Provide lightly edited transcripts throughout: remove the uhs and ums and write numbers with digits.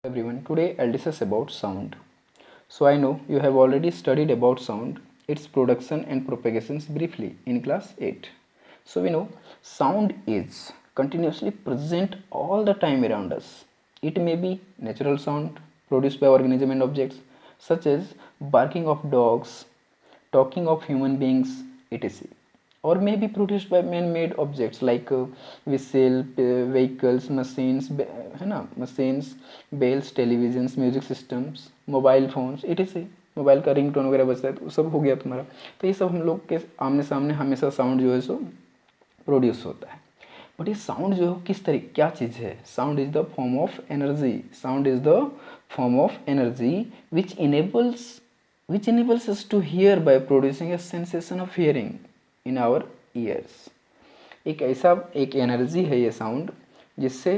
Everyone, today I'll discuss about sound. So I know you have already studied about sound, its production and propagations briefly in class 8. So we know sound is continuously present all the time around us. It may be natural sound produced by organisms and objects such as barking of dogs, talking of human beings, etc. Or may be produced by man-made objects like whistle, vehicles, machines, है ना, machines, bells, televisions, music systems, mobile phones etc. Mobile का ringtone वगैरह बजता है तो सब हो गया तुम्हारा। तो ये सब हम लोग के आमने सामने हमेशा साउंड जो है सो प्रोड्यूस होता है। बट ये साउंड जो है किस तरीके क्या चीज़ है? Sound is the form of energy. Sound is the form of energy which enables us to hear by producing a sensation of hearing in our ears। एक एनर्जी है ये साउंड जिससे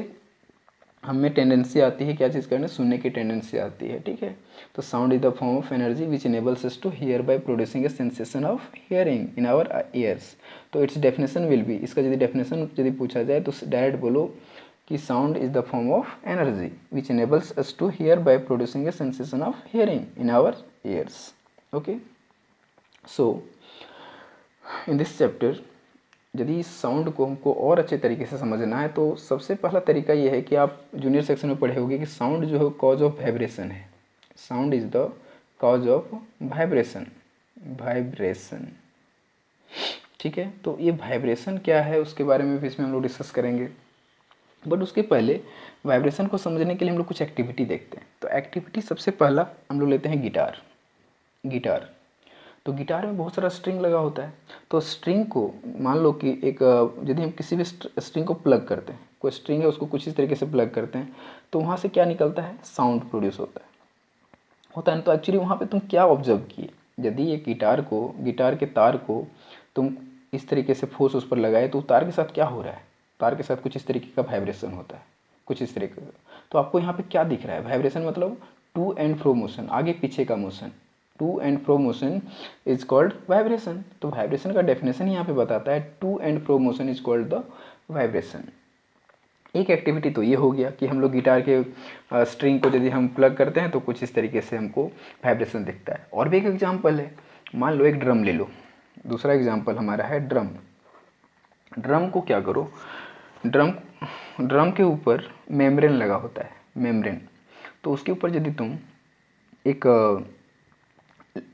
हमें टेंडेंसी आती है क्या चीज़ करने, सुनने की टेंडेंसी आती है। ठीक है, तो sound is the form of energy which enables us to hear by producing a sensation of hearing in our ears. तो इट्स डेफिनेशन विल बी, इसका यदि डेफिनेशन यदि पूछा जाए तो डायरेक्ट बोलो कि sound is the form of energy which enables us to hear by producing a sensation of hearing in our ears. Okay, so in this chapter यदि इस साउंड को हमको और अच्छे तरीके से समझना है तो सबसे पहला तरीका ये है कि आप जूनियर सेक्शन में पढ़े होंगे कि साउंड जो है कॉज ऑफ वाइब्रेशन है। Sound is the cause of vibration. Vibration, ठीक है, तो ये वाइब्रेशन क्या है उसके बारे में भी इसमें हम लोग डिस्कस करेंगे। बट उसके पहले वाइब्रेशन को समझने के लिए हम लोग कुछ एक्टिविटी देखते हैं। तो एक्टिविटी सबसे पहला हम लोग लेते हैं गिटार। गिटार, तो गिटार में बहुत सारा स्ट्रिंग लगा होता है। तो स्ट्रिंग को मान लो कि एक यदि हम किसी भी स्ट्रिंग को प्लग करते हैं, कोई स्ट्रिंग है उसको कुछ इस तरीके से प्लग करते हैं तो वहाँ से क्या निकलता है? साउंड प्रोड्यूस होता है। तो एक्चुअली वहाँ पे तुम क्या ऑब्जर्व किए? यदि ये गिटार के तार को तुम इस तरीके से फोर्स उस पर लगाए तो तार के साथ क्या हो रहा है? तार के साथ कुछ इस तरीके का वाइब्रेशन होता है, कुछ इस तरीके का। तो आपको यहाँ पे क्या दिख रहा है? वाइब्रेशन मतलब टू एंड फ्रो मोशन, आगे पीछे का motion. To and fro motion is called vibration. तो वाइब्रेशन का डेफिनेशन यहाँ पे बताता है to and fro motion is called the vibration. एक एक्टिविटी तो ये हो गया कि हम लोग गिटार के स्ट्रिंग को यदि हम प्लग करते हैं तो कुछ इस तरीके से हमको वाइब्रेशन दिखता है। और भी एक एग्जांपल है, मान लो एक ड्रम ले लो। दूसरा एग्जांपल हमारा है ड्रम। ड्रम को क्या करो, ड्रम के ऊपर मेम्ब्रेन लगा होता है, मेम्ब्रेन। तो उसके ऊपर यदि तुम एक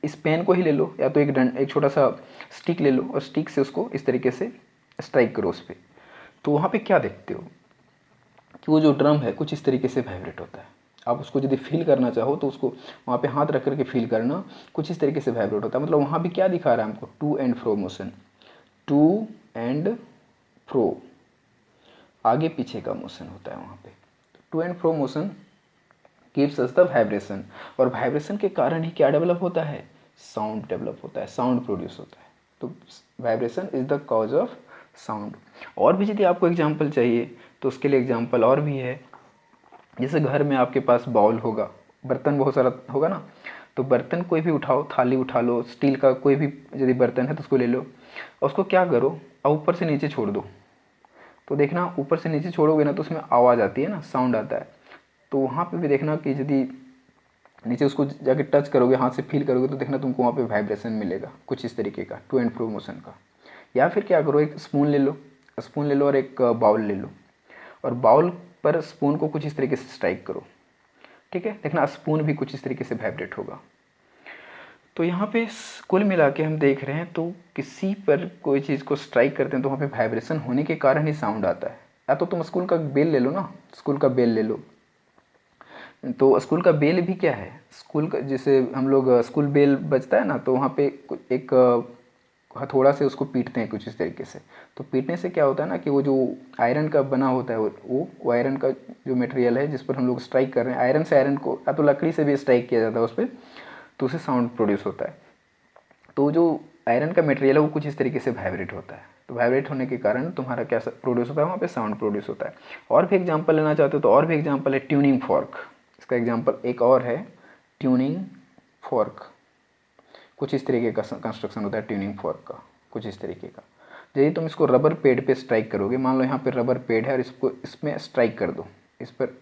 इस पेन को ही ले लो या तो एक छोटा सा स्टिक ले लो और स्टिक से उसको इस तरीके से स्ट्राइक करो उस पर। तो वहाँ पे क्या देखते हो कि वो जो ड्रम है कुछ इस तरीके से वाइब्रेट होता है। आप उसको यदि फील करना चाहो तो उसको वहाँ पे हाथ रख करके फील करना, कुछ इस तरीके से वाइब्रेट होता है। मतलब वहाँ भी क्या दिखा रहा है हमको? To and fro motion. To and fro, आगे पीछे का मोशन होता है वहाँ पे। To and fro motion gives us the vibration. और वाइब्रेशन के कारण ही क्या डेवलप होता है? साउंड डेवलप होता है, साउंड प्रोड्यूस होता है। तो vibration is the cause of sound. और भी यदि आपको एग्जांपल चाहिए तो उसके लिए एग्जांपल और भी है। जैसे घर में आपके पास बाउल होगा, बर्तन बहुत सारा होगा ना, तो बर्तन कोई भी उठाओ, थाली उठा लो, स्टील का कोई भी यदि बर्तन है तो उसको ले लो और उसको क्या करो, और ऊपर से नीचे छोड़ दो। तो देखना ऊपर से नीचे छोड़ोगे ना तो उसमें आवाज़ आती है ना, साउंड आता है। तो वहाँ पे भी देखना कि यदि नीचे उसको जाके टच करोगे, हाथ से फील करोगे, तो देखना तुमको वहाँ पे वाइब्रेशन मिलेगा कुछ इस तरीके का, टू एंड फ्रो मोशन का। या फिर क्या करो, एक स्पून ले लो और एक बाउल ले लो और बाउल पर स्पून को कुछ इस तरीके से स्ट्राइक करो। ठीक है, देखना स्पून भी कुछ इस तरीके से वाइब्रेट होगा। तो यहाँ पे कुल मिला के हम देख रहे हैं तो किसी पर कोई चीज़ को स्ट्राइक करते हैं तो वहाँ पे वाइब्रेशन होने के कारण ही साउंड आता है। या तो तुम स्कूल का बेल ले लो ना, स्कूल का बेल ले लो। तो स्कूल का बेल भी क्या है? स्कूल का जैसे हम लोग स्कूल बेल बजता है ना, तो वहाँ पे एक हथौड़ा से उसको पीटते हैं कुछ इस तरीके से। तो पीटने से क्या होता है ना कि वो जो आयरन का बना होता है वो आयरन का जो मटेरियल है जिस पर हम लोग स्ट्राइक कर रहे हैं, आयरन से आयरन को या तो लकड़ी से भी स्ट्राइक किया जाता है उस पर, तो उससे साउंड प्रोड्यूस होता है। तो जो आयरन का मटेरियल है वो कुछ इस तरीके से वाइब्रेट होता है। तो वाइब्रेट होने के कारण तुम्हारा क्या प्रोड्यूस होता है? वहाँ पे साउंड प्रोड्यूस होता है। और भी एग्जांपल लेना चाहते हो तो और भी एग्जांपल है ट्यूनिंग फॉर्क। इसका एग्जांपल एक और है ट्यूनिंग फॉर्क। कुछ इस तरीके का कंस्ट्रक्शन होता है ट्यूनिंग फॉर्क का, कुछ इस तरीके का। यदि तुम इसको रबर पेड पे स्ट्राइक करोगे, मान लो यहाँ पे रबर पेड है और इसको इसमें स्ट्राइक कर दो, इस पर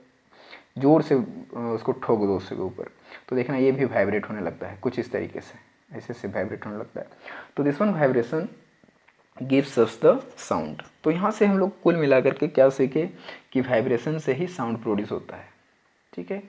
ज़ोर से उसको ठोक दो उसके ऊपर, तो देखना ये भी वाइब्रेट होने लगता है कुछ इस तरीके से, ऐसे से वाइब्रेट होने लगता है। तो this one vibration gives us the sound. तो यहाँ से हम लोग कुल मिलाकर के क्या सीखे कि वाइब्रेशन से ही साउंड प्रोड्यूस होता है। ठीक है,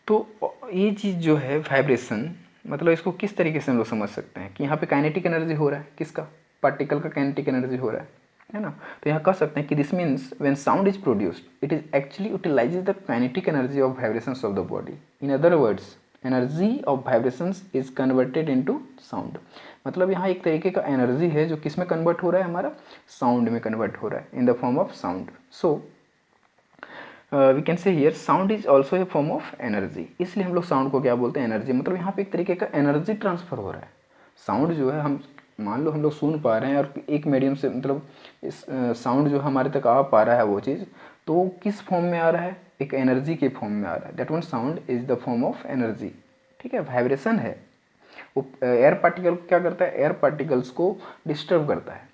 तो ये चीज़ जो है वाइब्रेशन, मतलब इसको किस तरीके से हम लोग समझ सकते हैं कि यहाँ पे काइनेटिक एनर्जी हो रहा है, किसका, पार्टिकल का काइनेटिक एनर्जी हो रहा है ना। तो यहाँ कह सकते हैं कि this means when sound is produced it is actually utilises the kinetic energy of vibrations of the body. In other words energy of vibrations is converted into sound. मतलब यहाँ एक तरीके का एनर्जी है जो किस में कन्वर्ट हो रहा है, हमारा साउंड में कन्वर्ट हो रहा है, in the form of sound. So we can say hear sound is also a form of energy. इसलिए हम लोग साउंड को क्या बोलते हैं, एनर्जी। मतलब यहाँ पे एक तरीके का एनर्जी ट्रांसफर हो रहा है। साउंड जो है, हम मान लो हम लोग सुन पा रहे हैं और एक मीडियम से, मतलब इस साउंड जो हमारे तक आ पा रहा है वो चीज़, तो वो किस फॉर्म में आ रहा है, एक एनर्जी के फॉर्म में आ रहा है। That one sound is the form of energy. ठीक है, वाइब्रेशन है वो एयर पार्टिकल को क्या करता है, एयर पार्टिकल्स को डिस्टर्ब करता है।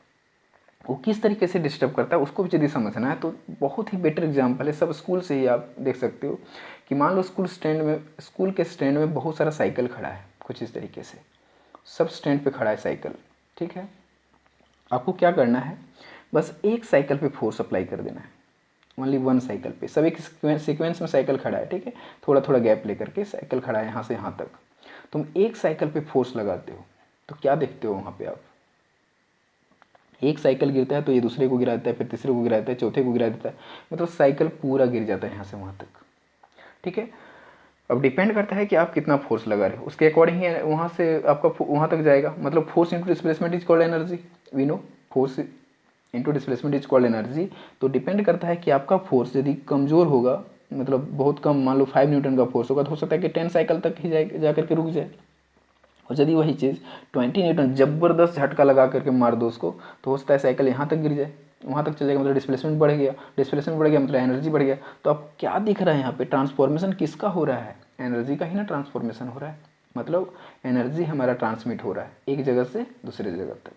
वो किस तरीके से डिस्टर्ब करता है उसको भी यदि समझना है तो बहुत ही बेटर एग्जांपल है, सब स्कूल से ही आप देख सकते हो कि मान लो स्कूल के स्टैंड में बहुत सारा साइकिल खड़ा है, कुछ इस तरीके से सब स्टैंड पे खड़ा है साइकिल। ठीक है, आपको क्या करना है, बस एक साइकिल पे फोर्स अप्लाई कर देना है, ओनली वन साइकिल पे। सब एक सीक्वेंस में साइकिल खड़ा है, ठीक है, थोड़ा थोड़ा गैप लेकर के साइकिल खड़ा है यहाँ से यहाँ तक। तुम एक साइकिल पे फोर्स लगाते हो तो क्या देखते हो वहाँ पे आप, एक साइकिल गिरता है तो ये दूसरे को गिरा देता है, फिर तीसरे को गिरा देता है, चौथे को गिरा देता है, मतलब साइकिल पूरा गिर जाता है यहाँ से वहाँ तक। ठीक है, अब डिपेंड करता है कि आप कितना फोर्स लगा रहे हो, उसके अकॉर्डिंग ही वहाँ से आपका वहाँ तक जाएगा। मतलब force into displacement is called energy, we know force into displacement is called energy. तो डिपेंड करता है कि आपका फोर्स यदि कमज़ोर होगा, मतलब बहुत कम, मान लो 5 न्यूटन का फोर्स होगा, तो हो सकता है कि 10 साइकिल तक ही जा करके रुक जाए। और यदि वही चीज़ 20 न्यूटन ज़बरदस्त झटका लगा करके मार दो उसको, तो हो सकता है साइकिल यहाँ तक गिर जाए, वहाँ तक चलेगा, मतलब डिस्प्लेसमेंट बढ़ गया, डिस्प्लेसमेंट बढ़ गया मतलब एनर्जी बढ़ गया। तो अब क्या दिख रहा है यहाँ पे, ट्रांसफॉर्मेशन किसका हो रहा है, एनर्जी का ही ना ट्रांसफॉर्मेशन हो रहा है। मतलब एनर्जी हमारा ट्रांसमिट हो रहा है एक जगह से दूसरे जगह तक।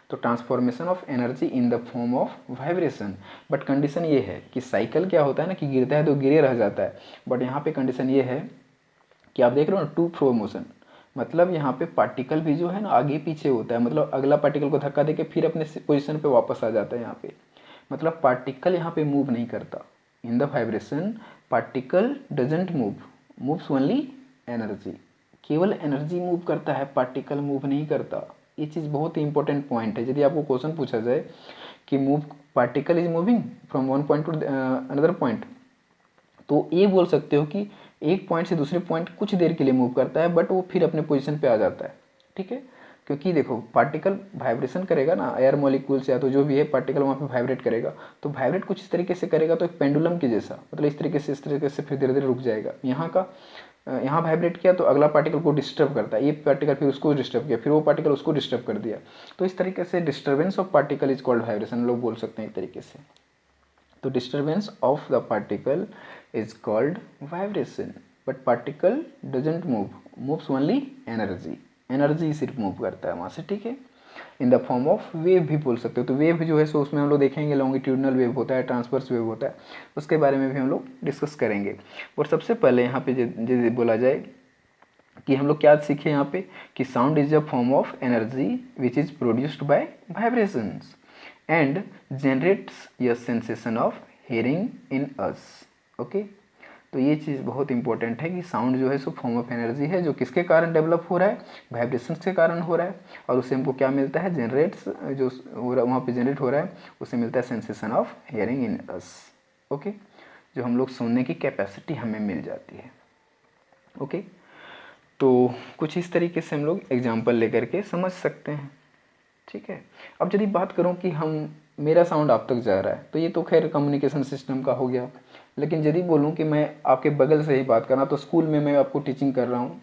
तो transformation of energy in the form of vibration. But condition ये है कि साइकिल क्या होता है ना कि गिरता है तो गिरे रह जाता है, बट यहाँ पे कंडीशन ये है कि आप देख रहे हो ना, टू फ्रो मोशन, मतलब यहाँ पे पार्टिकल भी जो है ना आगे पीछे होता है, मतलब अगला पार्टिकल को धक्का देके फिर अपने पोजीशन पे वापस आ जाता है यहाँ पे। मतलब पार्टिकल यहाँ पे मूव नहीं करता। In the vibration particle doesn't move, moves only energy. केवल एनर्जी मूव करता है, पार्टिकल मूव नहीं करता। ये चीज़ बहुत ही इंपॉर्टेंट पॉइंट है। यदि आपको क्वेश्चन पूछा जाए कि move particle is moving from one point two another point, तो ये बोल सकते हो कि एक पॉइंट से दूसरे पॉइंट कुछ देर के लिए मूव करता है, बट वो फिर अपने पोजीशन पे आ जाता है। ठीक है, क्योंकि देखो पार्टिकल वाइब्रेशन करेगा ना, एयर मॉलिक्यूल्स या तो जो भी है पार्टिकल वहाँ पे वाइब्रेट करेगा, तो वाइब्रेट कुछ इस तरीके से करेगा, तो एक पेंडुलम के जैसा, मतलब इस तरीके से फिर धीरे धीरे रुक जाएगा। यहाँ वाइब्रेट किया तो अगला पार्टिकल को डिस्टर्ब करता है, ये पार्टिकल फिर उसको डिस्टर्ब किया, फिर वो पार्टिकल उसको डिस्टर्ब कर दिया। तो इस तरीके से disturbance of particle is called vibration, लोग बोल सकते हैं एक तरीके से। तो disturbance of the particle is called vibration, but particle doesn't move, moves only energy. Energy सिर्फ मूव करता है वहाँ से। ठीक है, in the form of wave भी बोल सकते हो। तो वेव जो है सो उसमें हम लोग देखेंगे लॉन्गिट्यूडनल वेव होता है, ट्रांसवर्स वेव होता है, उसके बारे में भी हम लोग डिस्कस करेंगे। और सबसे पहले यहाँ पे जो बोला जाए कि हम लोग क्या सीखे यहाँ पे कि sound is a form of energy which is produced bye vibrations and generates a sensation of hearing in us। Okay, तो ये चीज़ बहुत इंपॉर्टेंट है कि साउंड जो है सो फॉर्म ऑफ एनर्जी है जो किसके कारण डेवलप हो रहा है, वाइब्रेशंस के कारण हो रहा है, और उससे हमको क्या मिलता है, जनरेट्स जो हो रहा है वहाँ पे जनरेट हो रहा है, उससे मिलता है sensation of hearing in us. Okay, जो हम लोग सुनने की कैपेसिटी हमें मिल जाती है। ओके, तो कुछ इस तरीके से हम लोग एग्जाम्पल लेकर के समझ सकते हैं। ठीक है, अब यदि बात करूं कि हम मेरा साउंड आप तक जा रहा है, तो ये तो खैर कम्युनिकेशन सिस्टम का हो गया। लेकिन यदि बोलूं कि मैं आपके बगल से ही बात करना, तो स्कूल में मैं आपको टीचिंग कर रहा हूँ,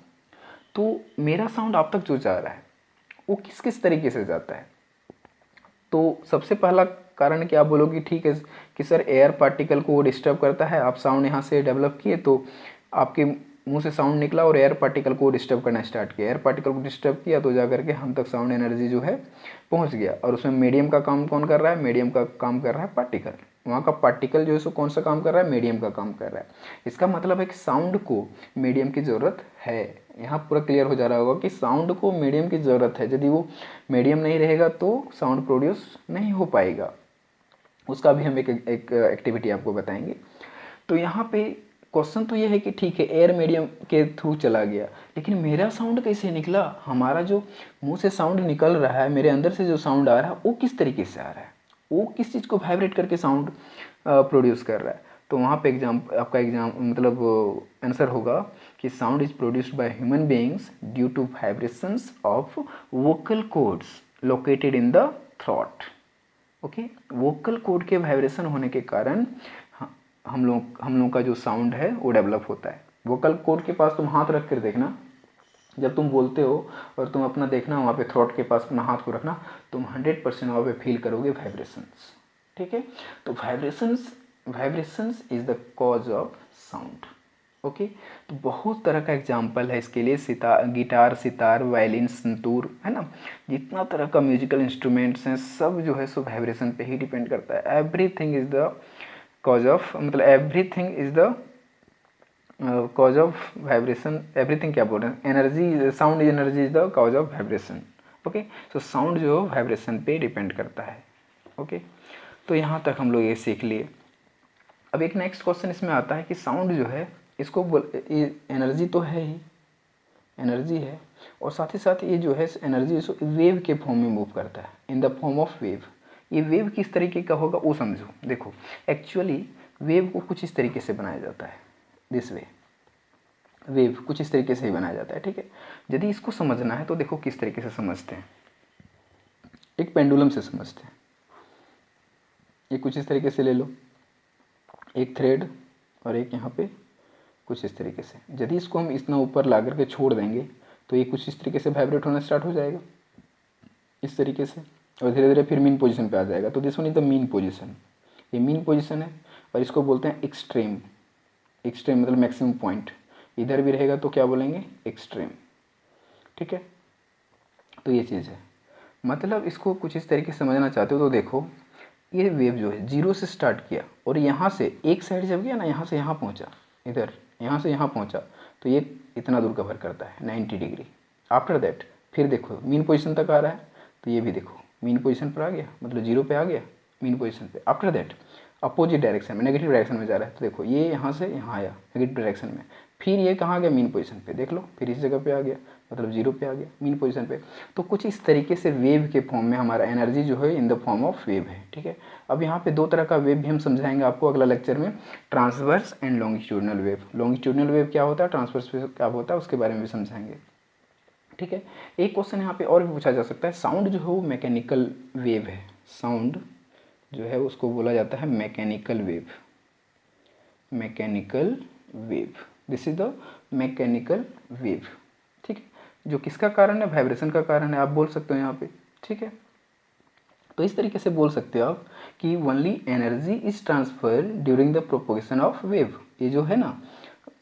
तो मेरा साउंड आप तक जो जा रहा है वो किस किस तरीके से जाता है। तो सबसे पहला कारण कि आप बोलोगे ठीक है कि सर एयर पार्टिकल को वो डिस्टर्ब करता है, आप साउंड यहाँ से डेवलप किए तो आपके मुंह से साउंड निकला और एयर पार्टिकल को डिस्टर्ब करना स्टार्ट किया, एयर पार्टिकल को डिस्टर्ब किया तो जा करके हम तक साउंड एनर्जी जो है पहुंच गया। और उसमें मीडियम का काम कौन कर रहा है, मीडियम का काम कर रहा है पार्टिकल। वहाँ का पार्टिकल जो है सो कौन सा काम कर रहा है, मीडियम का काम कर रहा है। इसका मतलब है कि साउंड को मीडियम की ज़रूरत है। यहाँ पूरा क्लियर हो जा रहा होगा कि साउंड को मीडियम की ज़रूरत है। यदि वो मीडियम नहीं रहेगा तो साउंड प्रोड्यूस नहीं हो पाएगा। उसका भी हम एक एक्टिविटी आपको बताएंगे। तो यहाँ पे क्वेश्चन तो ये है कि ठीक है एयर मीडियम के थ्रू चला गया, लेकिन मेरा साउंड कैसे निकला, हमारा जो मुंह से साउंड निकल रहा है, मेरे अंदर से जो साउंड आ रहा है वो किस तरीके से आ रहा है, वो किस चीज़ को वाइब्रेट करके साउंड प्रोड्यूस कर रहा है। तो वहाँ पे आपका एग्जाम मतलब आंसर होगा कि sound is produced by human beings due to vibrations of vocal cords located in the throat. Okay, vocal cord के वाइब्रेशन होने के कारण हम लोग का जो साउंड है वो डेवलप होता है। वोकल कॉर्ड के पास तुम हाथ रख कर देखना, जब तुम बोलते हो और तुम अपना देखना वहाँ पे थ्रोट के पास अपना हाथ को रखना, तुम 100% वहाँ पे फील करोगे वाइब्रेशंस। ठीक है, तो vibrations is the cause of sound. Okay, तो बहुत तरह का एग्जाम्पल है इसके लिए, गिटार, सितार, वायलिन, संतूर, है ना, जितना तरह का म्यूजिकल इंस्ट्रूमेंट्स हैं सब जो है सो वाइब्रेशन पे ही डिपेंड करता है। Everything is the cause of, मतलब everything is the cause of vibration. Everything क्या बोल रहे हैं, energy, sound energy is the cause of vibration. Okay, so sound जो वाइब्रेशन पे डिपेंड करता है। ओके, तो यहाँ तक हम लोग ये सीख लिए। अब एक नेक्स्ट क्वेश्चन इसमें आता है कि साउंड जो है इसको एनर्जी तो है ही, एनर्जी है, और साथ ही साथ ये जो है एनर्जी इसको वेव के फॉर्म में मूव करता है, in the form of wave. ये वेव किस तरीके का होगा वो समझो। देखो एक्चुअली वेव को कुछ इस तरीके से बनाया जाता है, दिस वे, वेव कुछ इस तरीके से ही बनाया जाता है। ठीक है, यदि इसको समझना है तो देखो किस तरीके से समझते हैं, एक पेंडुलम से समझते हैं। ये कुछ इस तरीके से ले लो, एक थ्रेड और एक यहाँ पे कुछ इस तरीके से। यदि इसको हम इतना ऊपर ला करके छोड़ देंगे तो ये कुछ इस तरीके से वाइब्रेट होना स्टार्ट हो जाएगा, इस तरीके से, और धीरे धीरे फिर मीन पोजीशन पे आ जाएगा। तो this one is the mean position, ये मीन पोजीशन है, और इसको बोलते हैं एक्सट्रीम। एक्सट्रीम मतलब मैक्सिमम पॉइंट, इधर भी रहेगा तो क्या बोलेंगे, एक्सट्रीम। ठीक है, तो ये चीज़ है, मतलब इसको कुछ इस तरीके से समझना चाहते हो तो देखो ये वेव जो है जीरो से स्टार्ट किया और यहाँ से एक साइड जब गया ना, यहाँ से यहाँ पहुँचा, इधर यहाँ से यहाँ पहुँचा, तो ये इतना दूर कवर करता है 90 डिग्री। आफ्टर दैट फिर देखो मीन पोजीशन तक आ रहा है, तो ये भी देखो मीन पोजीशन पर आ गया, मतलब जीरो पे आ गया मीन पोजीशन पे। आफ्टर दैट अपोजिट डायरेक्शन में, नेगेटिव डायरेक्शन में जा रहा है, तो देखो ये यहाँ से यहाँ आया नेगेटिव डायरेक्शन में, फिर ये कहाँ गया, मीन पोजीशन पे, देख लो फिर इस जगह पे आ गया, मतलब जीरो पे आ गया मीन पोजीशन पे। तो कुछ इस तरीके से वेव के फॉर्म में हमारा एनर्जी जो है in the form of wave है। ठीक है, अब यहाँ पे दो तरह का वेव भी हम समझाएंगे आपको अगला लेक्चर में, transverse and longitudinal wave. Longitudinal wave क्या होता है, ट्रांसवर्स वेव क्या होता है, उसके बारे में भी समझाएंगे। ठीक है, एक क्वेश्चन यहाँ पे और भी पूछा जा सकता है, साउंड जो है वो मैकेनिकल वेव है, साउंड जो है उसको बोला जाता है mechanical wave. Mechanical wave, this is the mechanical wave. ठीक है, जो किसका कारण है, वाइब्रेशन का कारण है, आप बोल सकते हो यहाँ पे। ठीक है, तो इस तरीके से बोल सकते हो आप कि only energy is transfer during the propagation of wave. ये जो है ना,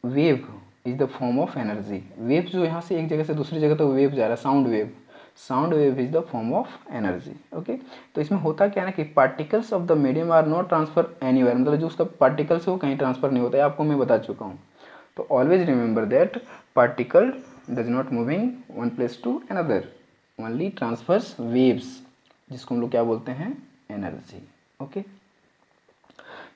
wave is the form of energy. Wave जो यहाँ से एक जगह से दूसरी जगह तो वेव जा रहा है, sound wave, sound wave is the form of energy. Okay, तो इसमें होता क्या है ना कि particles of the medium are not transfer anywhere, मतलब जो उसका पार्टिकल्स है वो कहीं ट्रांसफर नहीं होता है, आपको मैं बता चुका हूँ। तो always remember that particle does not moving one place to another, only transfers waves, जिसको हम लोग क्या बोलते हैं, एनर्जी। ओके,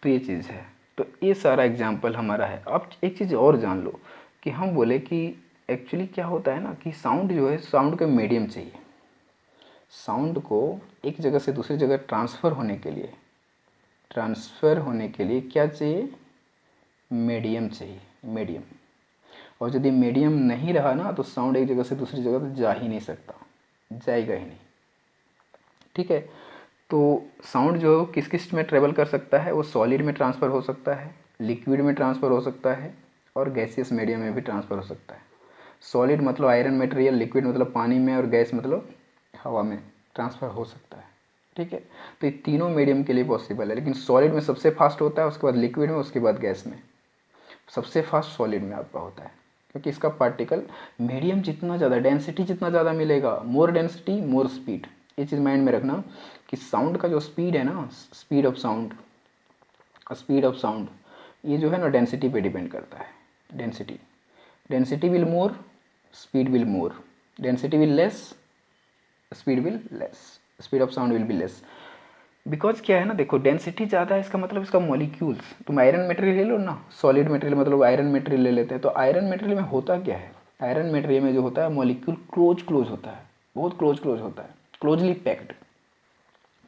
तो ये चीज़ है। तो ये सारा एग्जाम्पल हमारा है। अब एक चीज़ और जान लो कि हम बोले कि एक्चुअली क्या होता है ना कि साउंड जो है, साउंड का मीडियम चाहिए, साउंड को एक जगह से दूसरी जगह ट्रांसफ़र होने के लिए, क्या चाहिए, मीडियम चाहिए, मीडियम। और यदि मीडियम नहीं रहा ना तो साउंड एक जगह से दूसरी जगह तो जा ही नहीं सकता, जाएगा ही नहीं। ठीक है, तो साउंड जो किस किस में ट्रेवल कर सकता है, वो सॉलिड में ट्रांसफ़र हो सकता है, लिक्विड में ट्रांसफ़र हो सकता है, और गैसियस मीडियम में भी ट्रांसफ़र हो सकता है। सॉलिड मतलब आयरन मटेरियल, लिक्विड मतलब पानी में, और गैस मतलब हवा में ट्रांसफ़र हो सकता है। ठीक है, तो ये तीनों मीडियम के लिए पॉसिबल है, लेकिन सॉलिड में सबसे फास्ट होता है, उसके बाद लिक्विड में, उसके बाद गैस में। सबसे फास्ट सॉलिड में आपका होता है। क्योंकि इसका पार्टिकल मीडियम जितना ज़्यादा, डेंसिटी जितना ज़्यादा मिलेगा, मोर डेंसिटी मोर स्पीड। ये चीज़ माइंड में रखना कि साउंड का जो स्पीड है ना, स्पीड ऑफ साउंड, ये जो है ना डेंसिटी पे डिपेंड करता है। Density will more, speed will more, density will less, speed will less, speed of sound will be less. Because क्या है ना, देखो डेंसिटी ज़्यादा है, इसका मतलब इसका मॉलिक्यूल्स, तुम आयरन मटेरियल ले लो ना, सॉलिड मटेरियल मतलब आयरन मटेरियल ले लेते हैं, तो आयरन मटेरियल में होता क्या है, आयरन मटेरियल में जो होता है मॉलिक्यूल क्लोज होता है, बहुत क्लोज होता है, क्लोजली पैक्ड।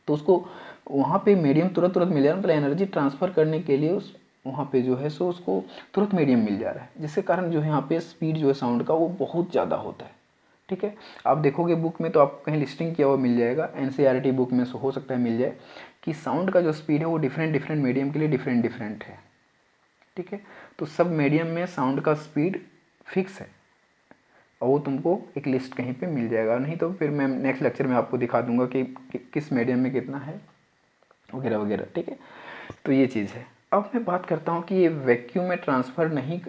तो उसको वहाँ पे मीडियम तुरंत मिल जा रहा है, मतलब एनर्जी ट्रांसफ़र करने के लिए उस वहाँ पे जो है सो उसको तुरंत मीडियम मिल जा रहा है, जिसके कारण जो है यहाँ पे स्पीड जो है साउंड का वो बहुत ज़्यादा होता है। ठीक है, आप देखोगे बुक में तो आप कहीं लिस्टिंग किया हुआ मिल जाएगा, एनसीईआरटी बुक में हो सकता है मिल जाए कि साउंड का जो स्पीड है वो डिफरेंट मीडियम के लिए डिफरेंट है। ठीक है, तो सब मीडियम में साउंड का स्पीड फिक्स है और वो तुमको एक लिस्ट कहीं पे मिल जाएगा, नहीं तो फिर मैं नेक्स्ट लेक्चर में आपको दिखा दूंगा कि किस मीडियम में कितना है वगैरह वगैरह। ठीक है, तो ये चीज़ है। अब मैं बात करता हूँ कि ये वैक्यूम में ट्रांसफ़र नहीं,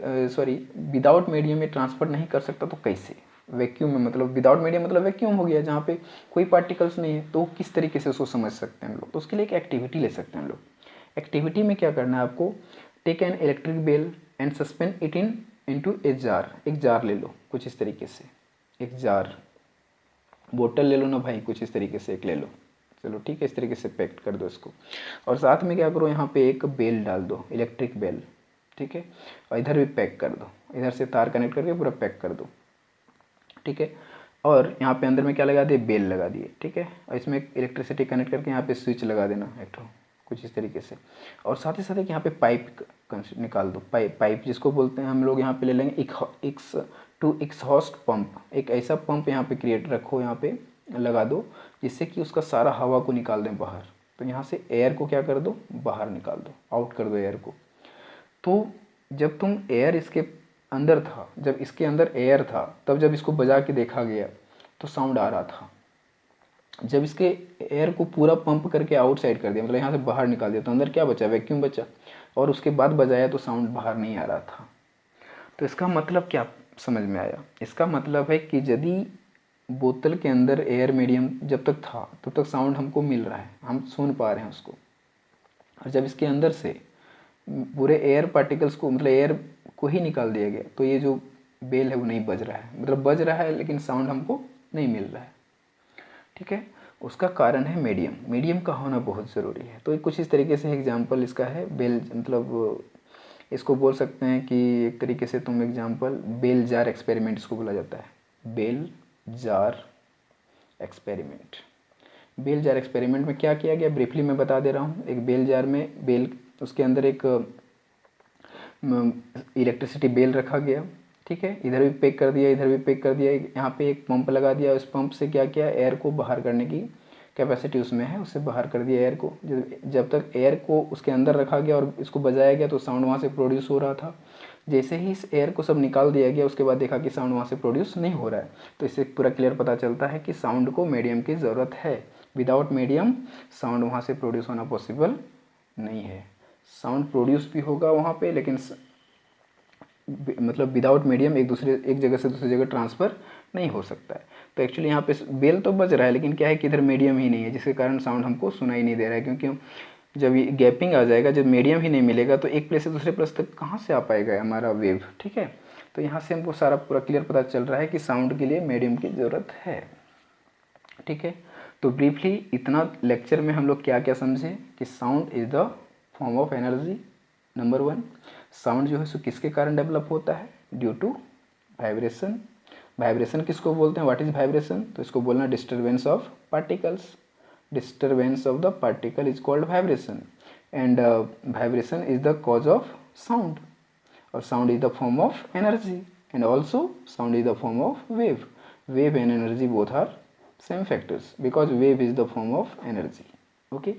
विदाउट मीडियम में ट्रांसफ़र नहीं कर सकता, तो कैसे? वैक्यूम में मतलब विदाउट मीडियम मतलब वैक्यूम हो गया जहाँ पे कोई पार्टिकल्स नहीं है, तो किस तरीके से उसको समझ सकते हैं हम लोग? तो उसके लिए एक एक्टिविटी ले सकते हैं हम लोग। एक्टिविटी में क्या करना है आपको, take an electric bell and suspend it into a jar. एक जार ले लो कुछ इस तरीके से, एक जार, बोतल ले लो ना भाई, कुछ इस तरीके से एक ले लो, चलो ठीक है, इस तरीके से पैक कर दो इसको। और साथ में क्या करो, यहाँ पे एक बेल डाल दो, इलेक्ट्रिक बेल। ठीक है, और इधर भी पैक कर दो, इधर से तार कनेक्ट करके पूरा पैक कर दो। ठीक है, और यहाँ पे अंदर में क्या लगा दिए, बेल लगा दिए। ठीक है, और इसमें इलेक्ट्रिसिटी कनेक्ट करके यहाँ पे स्विच लगा देना एक तो, कुछ इस तरीके से। और साथ ही साथ एक यहाँ पे पाइप निकाल दो, पाइप जिसको बोलते हैं हम लोग, यहाँ पे ले लेंगे एग्जॉस्ट पंप। एक ऐसा पंप यहाँ पे क्रिएट रखो, यहाँ पे लगा दो, जिससे कि उसका सारा हवा को निकाल दें बाहर। तो यहाँ से एयर को क्या कर दो, बाहर निकाल दो, आउट कर दो एयर को। तो जब तुम एयर इसके अंदर था, जब इसके अंदर एयर था, तब जब इसको बजा के देखा गया तो साउंड आ रहा था। जब इसके एयर को पूरा पंप करके आउटसाइड कर दिया, मतलब यहाँ से बाहर निकाल दिया, तो अंदर क्या बचा, वैक्यूम बचा, और उसके बाद बजाया तो साउंड बाहर नहीं आ रहा था। तो इसका मतलब क्या समझ में आया? इसका मतलब है कि यदि बोतल के अंदर एयर मीडियम जब तक था तब तक साउंड हमको मिल रहा है, हम सुन पा रहे हैं उसको, और जब इसके अंदर से पूरे एयर पार्टिकल्स को, मतलब एयर को ही निकाल दिया गया, तो ये जो बेल है वो नहीं बज रहा है, मतलब बज रहा है लेकिन साउंड हमको नहीं मिल रहा है। ठीक है, उसका कारण है मीडियम, मीडियम का होना बहुत ज़रूरी है। तो कुछ इस तरीके से एग्जांपल इसका है, बेल मतलब इसको बोल सकते हैं कि एक तरीके से तुम एग्जांपल, बेल जार एक्सपेरिमेंट इसको बोला जाता है, bell jar experiment. Bell jar experiment में क्या किया गया, ब्रीफली मैं बता दे रहा हूँ। एक बेल जार में बेल, उसके अंदर एक इलेक्ट्रिसिटी बेल रखा गया। ठीक है, इधर भी पैक कर दिया, इधर भी पैक कर दिया, यहाँ पे एक पंप लगा दिया, उस पंप से क्या किया, एयर को बाहर करने की कैपेसिटी उसमें है, उससे बाहर कर दिया एयर को। जब तक एयर को उसके अंदर रखा गया और इसको बजाया गया तो साउंड वहाँ से प्रोड्यूस हो रहा था। जैसे ही इस एयर को सब निकाल दिया गया, उसके बाद देखा कि साउंड वहाँ से प्रोड्यूस नहीं हो रहा है। तो इससे पूरा क्लियर पता चलता है कि साउंड को मीडियम की ज़रूरत है, विदाउट मीडियम साउंड वहाँ से प्रोड्यूस होना पॉसिबल नहीं है। साउंड प्रोड्यूस भी होगा वहाँ पे, लेकिन मतलब विदाउट मीडियम एक जगह से दूसरी जगह ट्रांसफ़र नहीं हो सकता है। तो एक्चुअली यहाँ पे बेल तो बज रहा है, लेकिन क्या है कि इधर मीडियम ही नहीं है, जिसके कारण साउंड हमको सुनाई नहीं दे रहा है। क्योंकि जब ये गैपिंग आ जाएगा, जब मीडियम ही नहीं मिलेगा, तो एक प्लेस से दूसरे प्लेस तक कहाँ से आ पाएगा हमारा वेव। ठीक है, तो यहाँ से हमको सारा पूरा क्लियर पता चल रहा है कि साउंड के लिए मीडियम की ज़रूरत है। ठीक है, तो ब्रीफली इतना लेक्चर में हम लोग क्या क्या समझे कि sound is the form of energy. Number 1, sound जो है सो किसके कारण डेवलप होता है, ड्यू टू वाइब्रेशन। वाइब्रेशन किसको बोलते हैं, व्हाट इज वाइब्रेशन? तो इसको बोलना disturbance of particles. Disturbance of the particle is called vibration, and vibration is the cause of sound, और sound is the form of energy, and also sound is the form of wave. Wave and energy both are same factors because wave is the form of energy. Okay,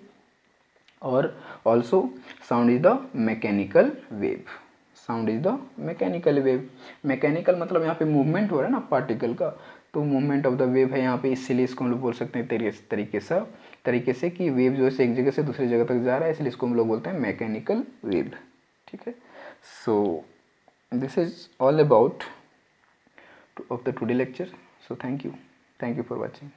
or also sound is the mechanical wave. Sound is the mechanical wave. Mechanical मतलब यहाँ पे movement हो रहा है ना particle का, तो movement of the wave है यहाँ पे, इसलिए इसको हम लोग बोल सकते हैं तरीके से कि वेव जो है एक जगह से दूसरी जगह तक जा रहा है, इसलिए इसको हम लोग बोलते हैं मैकेनिकल वेव। ठीक है, so this is all about of the today lecture. So thank you for watching.